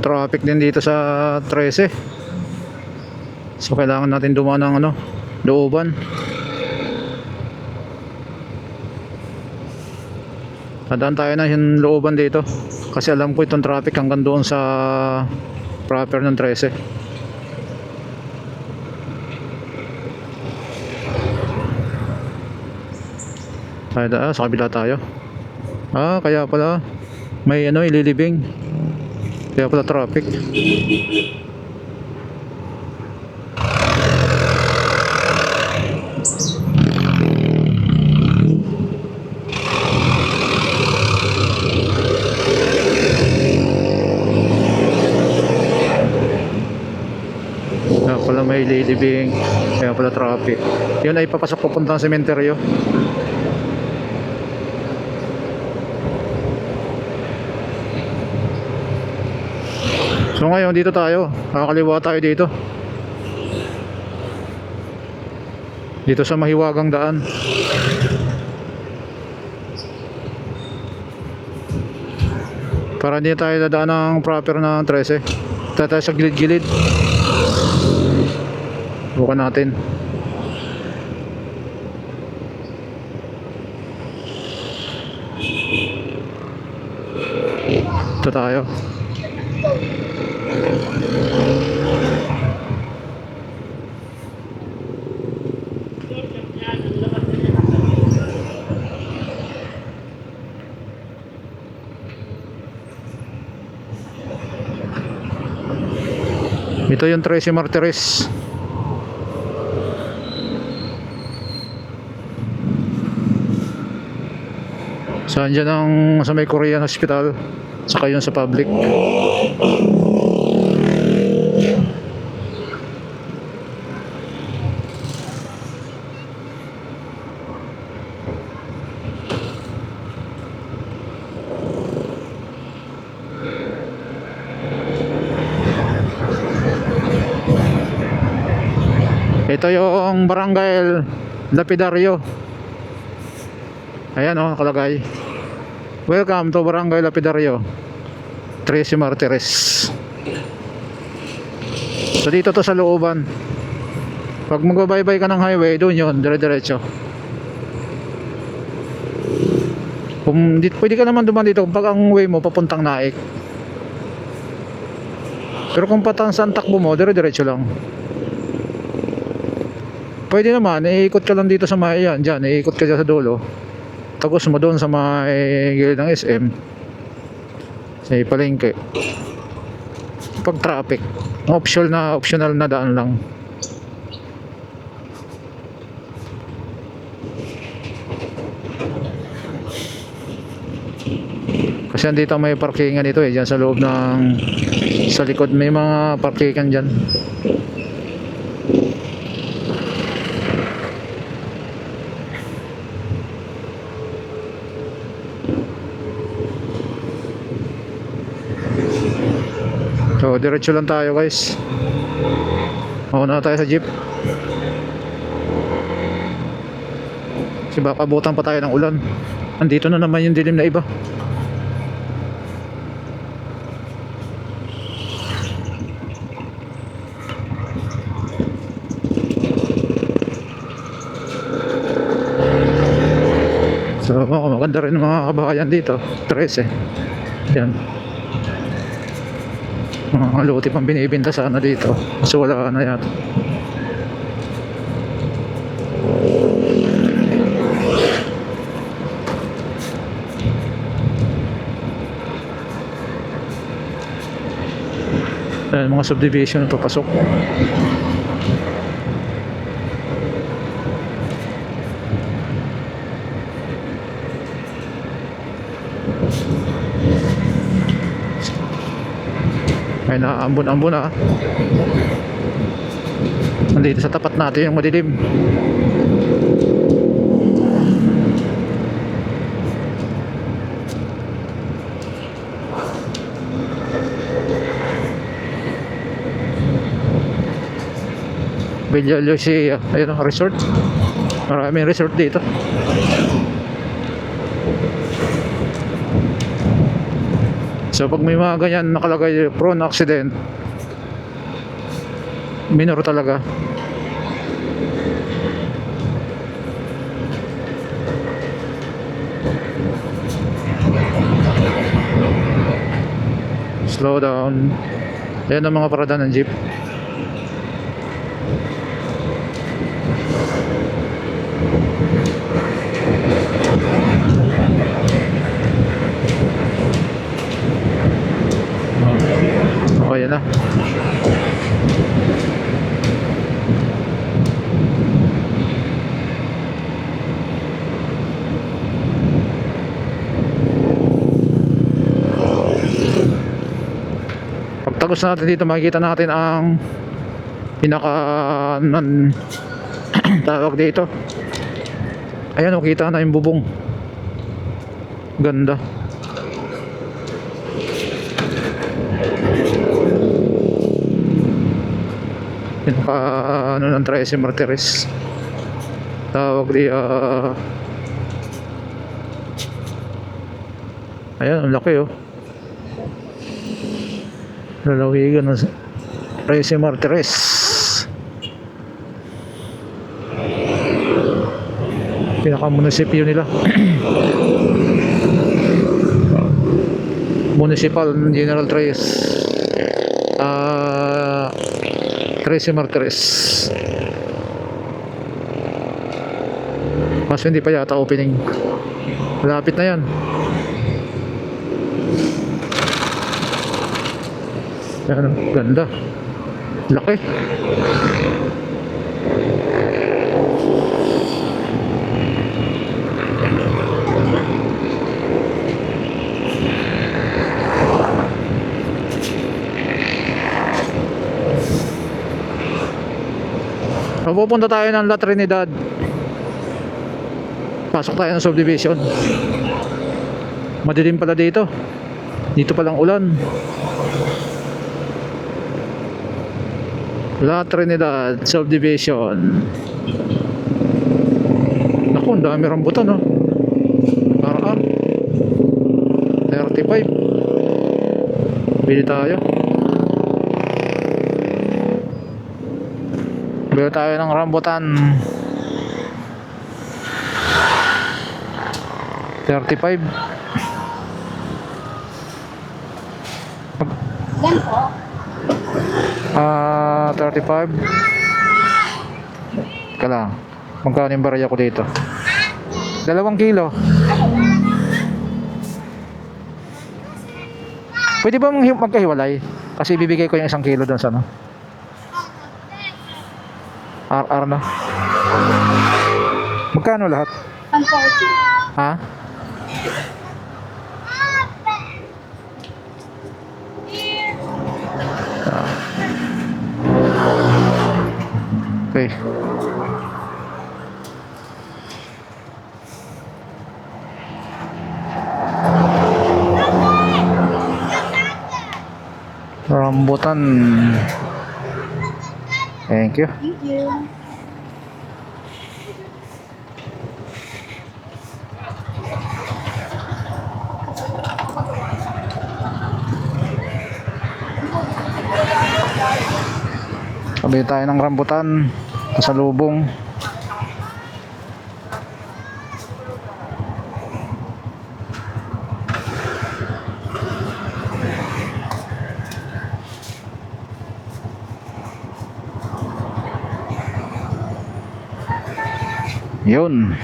traffic din dito sa 13. So kailangan natin dumaan ng ano, looban. Nadaan tayo na yung looban dito kasi alam ko itong traffic hanggang doon sa proper ng 13. Sa kabila tayo. Kaya pala may ano, ililibing. Kaya pala traffic. Kaya pala may ililibing. Kaya pala traffic. Yun ay papasok papuntang sementeryo. So ngayon dito tayo, kakaliwa tayo dito. Dito sa mahiwagang daan. Para hindi tayo dadaan ng proper na 13. Tayo sa gilid-gilid. Bukan natin. Ito tayo. Ito yung 13 Martires. Saan dyan ang sa may Korean Hospital, saka yun sa public. Ito yung Barangay Lapidario. Ayan o, nakalagay. Welcome to Barangay Lapidario, 13 Martires. So dito to sa looban. Pag magbabaybay ka ng highway, doon yun, dire-diretso. Pwede ka naman dumaan dito pag ang way mo papuntang Naik. Pero kung saan takbo mo, dire-diretso lang. Pwede naman, iikot ka lang dito sa may yan, dyan, iikot ka dyan sa dulo. Tagos mo doon sa may gilid ng SM. Sa palengke. Pag traffic, optional na daan lang. Kasi andito may parkingan dito dyan sa loob ng, sa likod may mga parkingan dyan. So diretso lang tayo guys. Mauna tayo sa jeep. Kasi baka abutan pa tayo ng ulan. Andito na naman yung dilim na iba. So maganda rin mga kabahayan dito. 13. Yan. Mga luti pang binibinta sana dito. So wala na yata. Ayan, mga subdivision na papasok. Ay naambon-ambon na. Nandito sa tapat natin yung madilim. Villa Lucia, ayun ang resort. Maraming resort dito. So pag may mga ganyan nakalagay prone accident, minor talaga. Slow down. Ayan ang mga parada ng jeep. O, ayan na. Pagtagos natin dito, makikita natin ang pinaka tawag dito. Ayan, makita na yung bubong. Ganda. Pinaka ng 13 Martires. Tawag di ayan, ang laki oh. Lalawigan ng 13 Martires. Pinaka-munisipyo nila. Municipal General Tres 13 Martires. Mas hindi pa yata opening. Malapit na yan. Yan, ganda. Laki. Pupunta tayo ng La Trinidad. Pasok tayo ng subdivision. Madilim pala dito. Dito palang ulan. La Trinidad subdivision. Naku, ang dami rambutan no. Paraan 35. Bili tayo. Bili tayo ng rambutan. 35. Yan po. 35. Teka lang. Magkano yung barya ko dito? 2 kilo. Pwede ba magkahiwalay? Kasi bibigay ko yung 1 kilo doon sa ano? RR na. Magkano lahat? 140. Ha? Okay. Rambutan. Thank you. Thank you. Kabili tayo ng rambutan sa lubong. Yun.